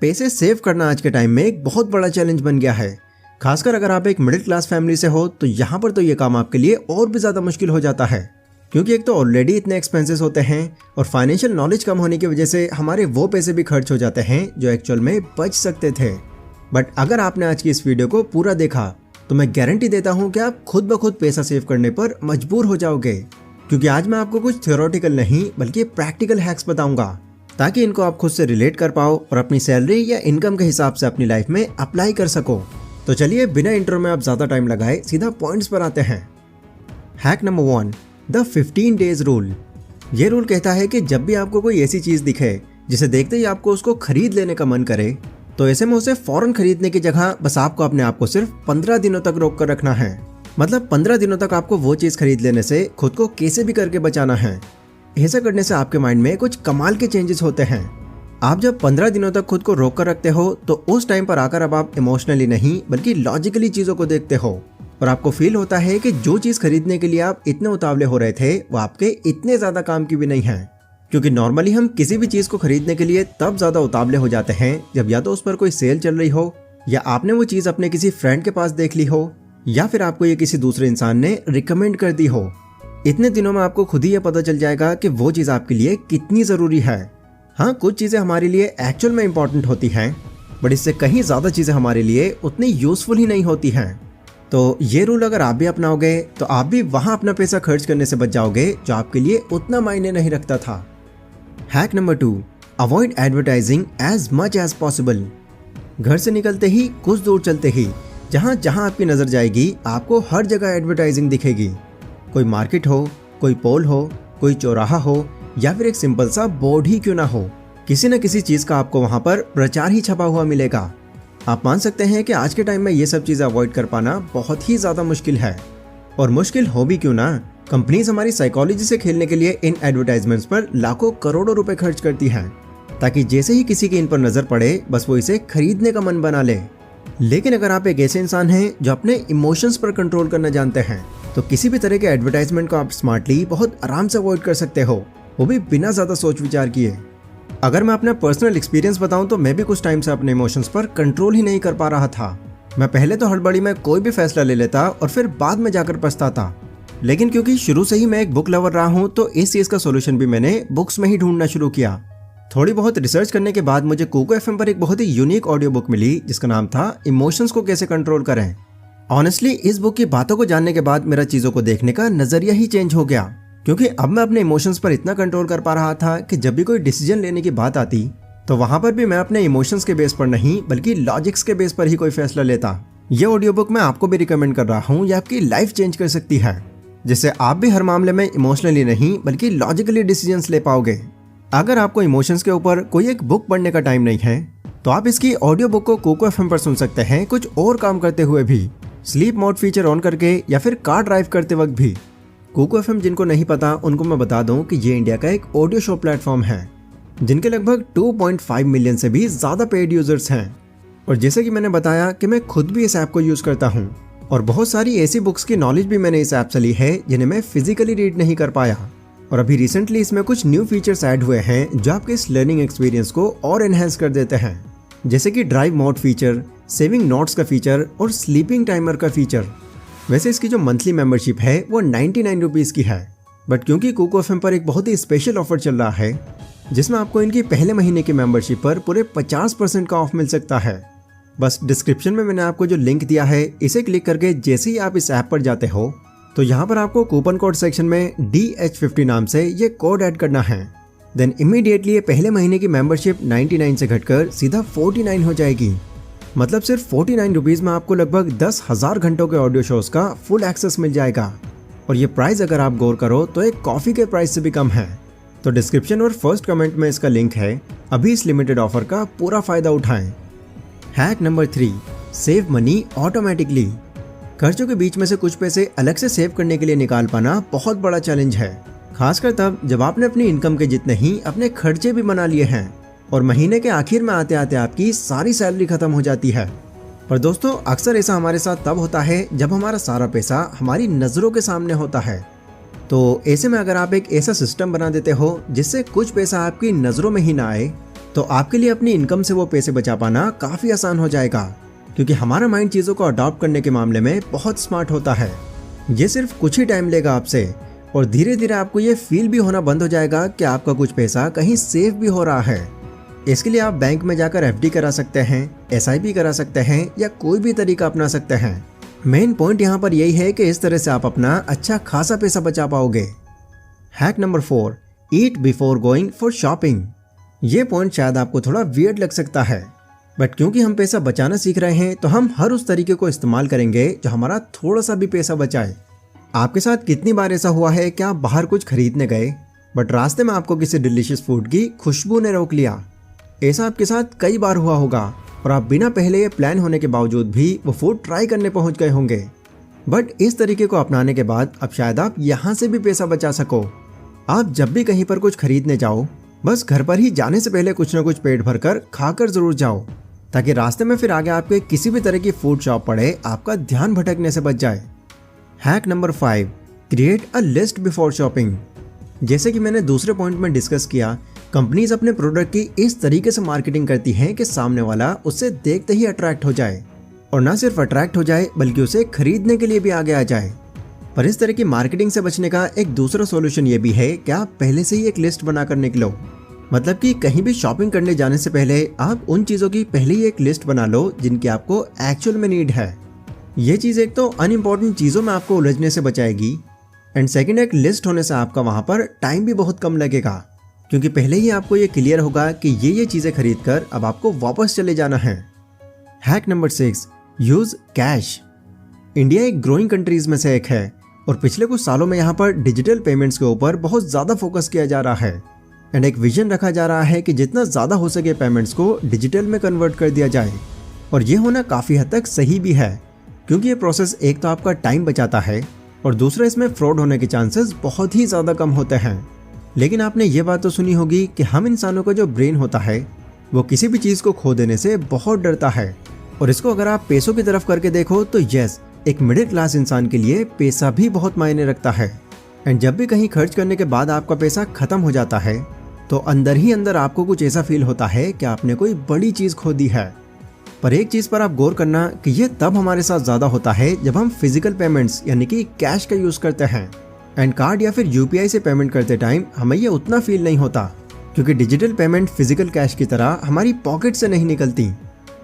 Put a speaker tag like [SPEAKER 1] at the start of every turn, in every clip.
[SPEAKER 1] पैसे सेव करना आज के टाइम में एक बहुत बड़ा चैलेंज बन गया है। खासकर अगर आप एक मिडिल क्लास फैमिली से हो तो यहाँ पर तो ये काम आपके लिए और भी ज़्यादा मुश्किल हो जाता है, क्योंकि एक तो ऑलरेडी इतने एक्सपेंसेस होते हैं और फाइनेंशियल नॉलेज कम होने की वजह से हमारे वो पैसे भी खर्च हो जाते हैं जो एक्चुअल में बच सकते थे। बट अगर आपने आज की इस वीडियो को पूरा देखा तो मैं गारंटी देता हूँ कि आप खुद ब खुद पैसा सेव करने पर मजबूर हो जाओगे, क्योंकि आज मैं आपको कुछ थ्योरेटिकल नहीं बल्कि प्रैक्टिकल हैक्स बताऊंगा ताकि इनको आप खुद से रिलेट कर पाओ और अपनी सैलरी या इनकम के हिसाब से अपनी लाइफ में अप्लाई कर सको। तो चलिए बिना इंट्रो में आप ज़्यादा टाइम लगाए सीधा पॉइंट्स पर आते हैं। Hack number 1, the 15 days rule. ये रूल कहता है कि जब भी आपको कोई ऐसी चीज़ दिखे जिसे देखते ही आपको उसको खरीद लेने का मन करे, तो ऐसे में उसे फौरन खरीदने की जगह बस आपको अपने आप को सिर्फ 15 दिनों तक रोक कर रखना है। मतलब 15 दिनों तक आपको वो चीज़ खरीद लेने से खुद को कैसे भी करके बचाना है। ऐसा करने से आपके माइंड में कुछ कमाल के चेंजेस होते हैं। आप जब 15 दिनों तक खुद को रोक कर रखते हो तो उस टाइम पर आकर अब आप इमोशनली नहीं बल्कि लॉजिकली चीज़ों को देखते हो और आपको फील होता है कि जो चीज़ खरीदने के लिए आप इतने उतावले हो रहे थे वो आपके इतने ज़्यादा काम की भी नहीं है। क्योंकि नॉर्मली हम किसी भी चीज़ को खरीदने के लिए तब ज़्यादा उतावले हो जाते हैं जब या तो उस पर कोई सेल चल रही हो, या आपने वो चीज़ अपने किसी फ्रेंड के पास देख ली हो, या फिर आपको ये किसी दूसरे इंसान ने रिकमेंड कर दी हो। इतने दिनों में आपको खुद ही ये पता चल जाएगा कि वो चीज़ आपके लिए कितनी ज़रूरी है। हाँ, कुछ चीज़ें हमारे लिए एक्चुअल में इम्पॉर्टेंट होती हैं, बट इससे कहीं ज़्यादा चीज़ें हमारे लिए उतनी यूज़फुल ही नहीं होती हैं। तो ये रूल अगर आप भी अपनाओगे तो आप भी वहाँ अपना पैसा खर्च करने से बच जाओगे जो आपके लिए उतना मायने नहीं रखता था। Hack number 2, avoid advertising as much as possible. घर से निकलते ही कुछ दूर चलते ही जहाँ जहाँ आपकी नज़र जाएगी आपको हर जगह एडवर्टाइजिंग दिखेगी। कोई मार्केट हो, कोई पोल हो, कोई चौराहा हो, या फिर एक सिंपल सा बोर्ड ही क्यों ना हो, किसी न किसी चीज़ का आपको वहाँ पर प्रचार ही छपा हुआ मिलेगा। आप मान सकते हैं कि आज के टाइम में ये सब चीज़ें अवॉइड कर पाना बहुत ही ज़्यादा मुश्किल है। और मुश्किल हो भी क्यों ना, कंपनीज हमारी साइकोलॉजी से खेलने के लिए इन एडवर्टाइजमेंट्स पर लाखों करोड़ों रुपए खर्च करती हैं, ताकि जैसे ही किसी की इन पर नज़र पड़े बस वो इसे खरीदने का मन बना ले। लेकिन अगर आप एक ऐसे इंसान हैं जो अपने इमोशंस पर कंट्रोल करना जानते हैं तो किसी भी तरह के एडवर्टाइजमेंट को आप स्मार्टली बहुत आराम से अवॉइड कर सकते हो, वो भी बिना ज़्यादा सोच विचार किए। अगर मैं अपना पर्सनल एक्सपीरियंस बताऊं तो मैं भी कुछ टाइम से अपने इमोशंस पर कंट्रोल ही नहीं कर पा रहा था। मैं पहले तो हड़बड़ी में कोई भी फैसला ले लेता और फिर बाद में जाकर पछताता। लेकिन क्योंकि शुरू से ही मैं एक बुक लवर रहा हूँ तो इस चीज़ का सोल्यूशन भी मैंने बुक्स में ही ढूंढना शुरू किया। थोड़ी बहुत रिसर्च करने के बाद मुझे कोको एफएम पर एक बहुत ही यूनिक ऑडियो बुक मिली जिसका नाम था इमोशंस को कैसे कंट्रोल करें। ऑनेस्टली इस बुक की बातों को जानने के बाद मेरा चीज़ों को देखने का नज़रिया ही चेंज हो गया, क्योंकि अब मैं अपने इमोशंस पर इतना कंट्रोल कर पा रहा था कि जब भी कोई डिसीजन लेने की बात आती तो वहाँ पर भी मैं अपने इमोशंस के बेस पर नहीं बल्कि लॉजिक्स के बेस पर ही कोई फैसला लेता। ये ऑडियो बुक मैं आपको भी रिकमेंड कर रहा हूँ, ये आपकी लाइफ चेंज कर सकती है, जिससे आप भी हर मामले में इमोशनली नहीं बल्कि लॉजिकली डिसीजंस ले पाओगे। अगर आपको इमोशंस के ऊपर कोई एक बुक पढ़ने का टाइम नहीं है तो आप इसकी ऑडियो बुक को कोको एफएम पर सुन सकते हैं, कुछ और काम करते हुए भी, स्लीप मोड फीचर ऑन करके या फिर कार ड्राइव करते वक्त भी। कोको एफएम जिनको नहीं पता उनको मैं बता दूं कि ये इंडिया का एक ऑडियो शो प्लेटफॉर्म है जिनके लगभग 2.5 मिलियन से भी ज़्यादा पेड यूजर्स हैं। और जैसे कि मैंने बताया कि मैं खुद भी इस ऐप को यूज़ करता हूँ और बहुत सारी ऐसी बुक्स की नॉलेज भी मैंने इस ऐप से ली है जिन्हें मैं फिजिकली रीड नहीं कर पाया। और अभी रिसेंटली इसमें कुछ न्यू फीचर्स ऐड हुए हैं जो आपके इस लर्निंग एक्सपीरियंस को और एनहेंस कर देते हैं, जैसे कि drive mode feature, saving notes का फीचर और स्लीपिंग टाइमर का फीचर। वैसे इसकी जो मंथली मेंबरशिप है वो 99 रुपीज़ की है, बट क्योंकि कोको एफएम पर एक बहुत ही स्पेशल ऑफर चल रहा है जिसमें आपको इनकी पहले महीने की मेंबरशिप पर पूरे 50% का ऑफ मिल सकता है। बस डिस्क्रिप्शन में मैंने आपको जो लिंक दिया है इसे क्लिक करके जैसे ही आप इस ऐप पर जाते हो तो यहाँ पर आपको कूपन कोड सेक्शन में DH50 नाम से ये कोड ऐड करना है। देन इमीडिएटली ये पहले महीने की मेंबरशिप 99 से घटकर सीधा 49 हो जाएगी। मतलब सिर्फ 49 रुपीज़ में आपको लगभग 10,000 घंटों के ऑडियो शोज का फुल एक्सेस मिल जाएगा। और ये प्राइस अगर आप गौर करो तो एक कॉफ़ी के प्राइस से भी कम है। तो डिस्क्रिप्शन और फर्स्ट कमेंट में इसका लिंक है, अभी इस लिमिटेड ऑफर का पूरा फ़ायदा उठाएं। Hack number 3, save money automatically. खर्चों के बीच में से कुछ पैसे अलग से सेव करने के लिए निकाल पाना बहुत बड़ा चैलेंज है, खासकर तब जब आपने अपनी इनकम के जितने ही अपने खर्चे भी बना लिए हैं और महीने के आखिर में आते आते आपकी सारी सैलरी खत्म हो जाती है। और दोस्तों अक्सर ऐसा हमारे साथ तब होता है जब हमारा सारा पैसा हमारी नज़रों के सामने होता है। तो ऐसे में अगर आप एक ऐसा सिस्टम बना देते हो जिससे कुछ पैसा आपकी नज़रों में ही ना आए तो आपके लिए अपनी इनकम से वो पैसे बचा पाना काफ़ी आसान हो जाएगा, क्योंकि हमारा माइंड चीज़ों को अडॉप्ट करने के मामले में बहुत स्मार्ट होता है। ये सिर्फ कुछ ही टाइम लेगा आपसे, और धीरे धीरे आपको ये फील भी होना बंद हो जाएगा कि आपका कुछ पैसा कहीं सेव भी हो रहा है। इसके लिए आप बैंक में जाकर FD करा सकते हैं, SIP करा सकते हैं, या कोई भी तरीका अपना सकते हैं। मेन पॉइंट यहाँ पर यही है कि इस तरह से आप अपना अच्छा खासा पैसा बचा पाओगे। Hack number 4, eat before going for shopping. ये पॉइंट शायद आपको थोड़ा वियर्ड लग सकता है, बट क्योंकि हम पैसा बचाना सीख रहे हैं तो हम हर उस तरीके को इस्तेमाल करेंगे जो हमारा थोड़ा सा भी पैसा बचाए। आपके साथ कितनी बार ऐसा हुआ है कि आप बाहर कुछ खरीदने गए, बट रास्ते में आपको किसी डिलीशियस फूड की खुशबू ने रोक लिया। ऐसा आपके साथ कई बार हुआ होगा, और आप बिना पहले ये प्लान होने के बावजूद भी वो फूड ट्राई करने पहुंच गए होंगे। बट इस तरीके को अपनाने के बाद अब शायद आप यहाँ से भी पैसा बचा सको। आप जब भी कहीं पर कुछ खरीदने जाओ, बस घर पर ही जाने से पहले कुछ ना कुछ पेट भरकर खाकर जरूर जाओ, ताकि रास्ते में फिर आगे आपके किसी भी तरह की फूड शॉप पड़े आपका ध्यान भटकने से बच जाए। Hack number 5, create a list before shopping. जैसे कि मैंने दूसरे पॉइंट में डिस्कस किया, कंपनीज अपने प्रोडक्ट की इस तरीके से मार्केटिंग करती हैं कि सामने वाला उससे देखते ही अट्रैक्ट हो जाए, और ना सिर्फ अट्रैक्ट हो जाए बल्कि उसे खरीदने के लिए भी आगे आ जाए। पर इस तरह की मार्केटिंग से बचने का एक दूसरा सॉल्यूशन ये भी है कि आप पहले से ही एक लिस्ट बनाकर निकलो। मतलब कि कहीं भी शॉपिंग करने जाने से पहले आप उन चीज़ों की पहले ही एक लिस्ट बना लो जिनकी आपको एक्चुअल में नीड है। ये चीज़ एक तो अनइम्पॉर्टेंट चीज़ों में आपको उलझने से बचाएगी, एंड सेकेंड एक लिस्ट होने से आपका वहाँ पर टाइम भी बहुत कम लगेगा, क्योंकि पहले ही आपको ये क्लियर होगा कि ये चीज़ें खरीद कर अब आपको वापस चले जाना है। Hack number 6, use cash. India एक ग्रोइंग कंट्रीज में से एक है, और पिछले कुछ सालों में यहाँ पर डिजिटल पेमेंट्स के ऊपर बहुत ज़्यादा फोकस किया जा रहा है, एंड एक विजन रखा जा रहा है कि जितना ज़्यादा हो सके पेमेंट्स को डिजिटल में कन्वर्ट कर दिया जाए। और ये होना काफ़ी हद तक सही भी है, क्योंकि ये प्रोसेस एक तो आपका टाइम बचाता है, और दूसरा इसमें फ्रॉड होने के चांसेस बहुत ही ज़्यादा कम होते हैं। लेकिन आपने ये बात तो सुनी होगी कि हम इंसानों का जो ब्रेन होता है वो किसी भी चीज़ को खो देने से बहुत डरता है, और इसको अगर आप पैसों की तरफ करके देखो तो यस, एक मिडिल क्लास इंसान के लिए पैसा भी बहुत मायने रखता है। एंड जब भी कहीं खर्च करने के बाद आपका पैसा खत्म हो जाता है तो अंदर ही अंदर आपको कुछ ऐसा फील होता है कि आपने कोई बड़ी चीज़ खो दी है। पर एक चीज़ पर आप गौर करना कि ये तब हमारे साथ ज़्यादा होता है जब हम फिजिकल पेमेंट्स यानी कि कैश का यूज़ करते हैं, एंड कार्ड या फिर UPI से पेमेंट करते टाइम हमें ये उतना फील नहीं होता, क्योंकि डिजिटल पेमेंट फिजिकल कैश की तरह हमारी पॉकेट से नहीं निकलती।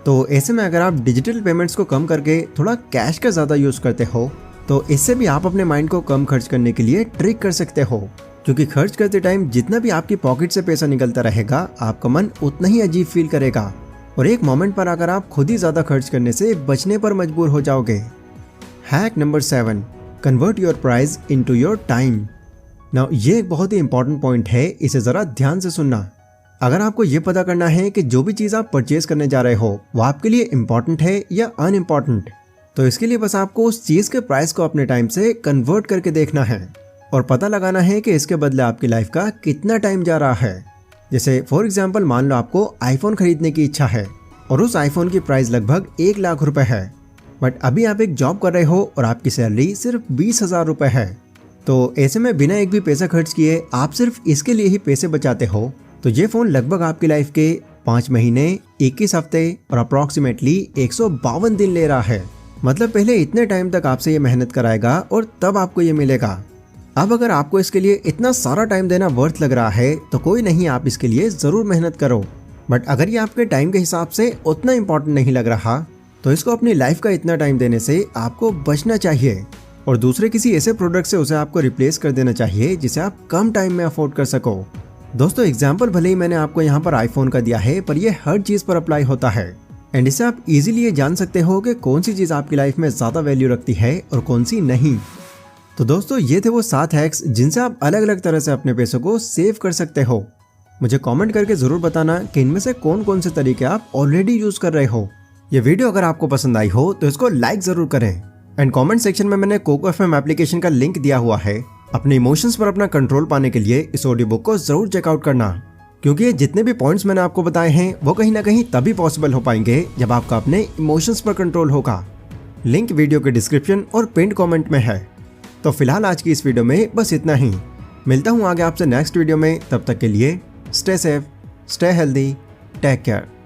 [SPEAKER 1] तो ऐसे में अगर आप डिजिटल पेमेंट्स को कम करके थोड़ा कैश का ज़्यादा यूज़ करते हो तो इससे भी आप अपने माइंड को कम खर्च करने के लिए ट्रिक कर सकते हो, क्योंकि खर्च करते टाइम जितना भी आपकी पॉकेट से पैसा निकलता रहेगा आपका मन उतना ही अजीब फील करेगा, और एक मोमेंट पर अगर आप खुद ही ज़्यादा खर्च करने से बचने पर मजबूर हो जाओगे। Hack number 7, convert your price into your time. Now ये एक बहुत ही इंपॉर्टेंट पॉइंट है, इसे ज़रा ध्यान से सुनना। अगर आपको ये पता करना है कि जो भी चीज़ आप परचेज करने जा रहे हो वो आपके लिए इम्पॉर्टेंट है या अनइम्पॉर्टेंट, तो इसके लिए बस आपको उस चीज़ के प्राइस को अपने टाइम से कन्वर्ट करके देखना है और पता लगाना है कि इसके बदले आपकी लाइफ का कितना टाइम जा रहा है। जैसे फॉर एग्जाम्पल मान लो आपको आईफोन खरीदने की इच्छा है और उस आईफोन की प्राइस लगभग 1 लाख रुपए है, बट अभी आप एक जॉब कर रहे हो और आपकी सैलरी सिर्फ 20,000 रुपए है। तो ऐसे में बिना एक भी पैसा खर्च किए आप सिर्फ इसके लिए ही पैसे बचाते हो, तो ये फ़ोन लगभग आपकी लाइफ के 5 महीने 21 हफ्ते और अप्रॉक्सीमेटली 152 दिन ले रहा है। मतलब पहले इतने टाइम तक आपसे ये मेहनत कराएगा और तब आपको ये मिलेगा। अब अगर आपको इसके लिए इतना सारा टाइम देना वर्थ लग रहा है तो कोई नहीं, आप इसके लिए ज़रूर मेहनत करो। बट अगर ये आपके टाइम के हिसाब से उतना इम्पोर्टेंट नहीं लग रहा तो इसको अपनी लाइफ का इतना टाइम देने से आपको बचना चाहिए और दूसरे किसी ऐसे प्रोडक्ट से उसे आपको रिप्लेस कर देना चाहिए जिसे आप कम टाइम में अफोर्ड कर सको। दोस्तों एग्जाम्पल भले ही मैंने आपको यहाँ पर आईफोन का दिया है, पर यह हर चीज़ पर अप्लाई होता है एंड इससे आप इजीली ये जान सकते हो कि कौन सी चीज़ आपकी लाइफ में ज़्यादा वैल्यू रखती है और कौन सी नहीं। तो दोस्तों ये थे वो 7 हैक्स जिनसे आप अलग अलग तरह से अपने पैसों को सेव कर सकते हो। मुझे कमेंट करके ज़रूर बताना कि इनमें से कौन कौन से तरीके आप ऑलरेडी यूज़ कर रहे हो। ये वीडियो अगर आपको पसंद आई हो तो इसको लाइक ज़रूर करें एंड कमेंट सेक्शन में मैंने कोको FM एप्लीकेशन का लिंक दिया हुआ है। अपने इमोशंस पर अपना कंट्रोल पाने के लिए इस ऑडियो बुक को ज़रूर चेकआउट करना, क्योंकि ये जितने भी पॉइंट्स मैंने आपको बताए हैं वो कहीं ना कहीं तभी पॉसिबल हो पाएंगे जब आपका अपने इमोशंस पर कंट्रोल होगा। लिंक वीडियो के डिस्क्रिप्शन और पिन कमेंट में है। तो फिलहाल आज की इस वीडियो में बस इतना ही। मिलता हूँ आगे आपसे नेक्स्ट वीडियो में, तब तक के लिए stay safe, stay healthy, take care.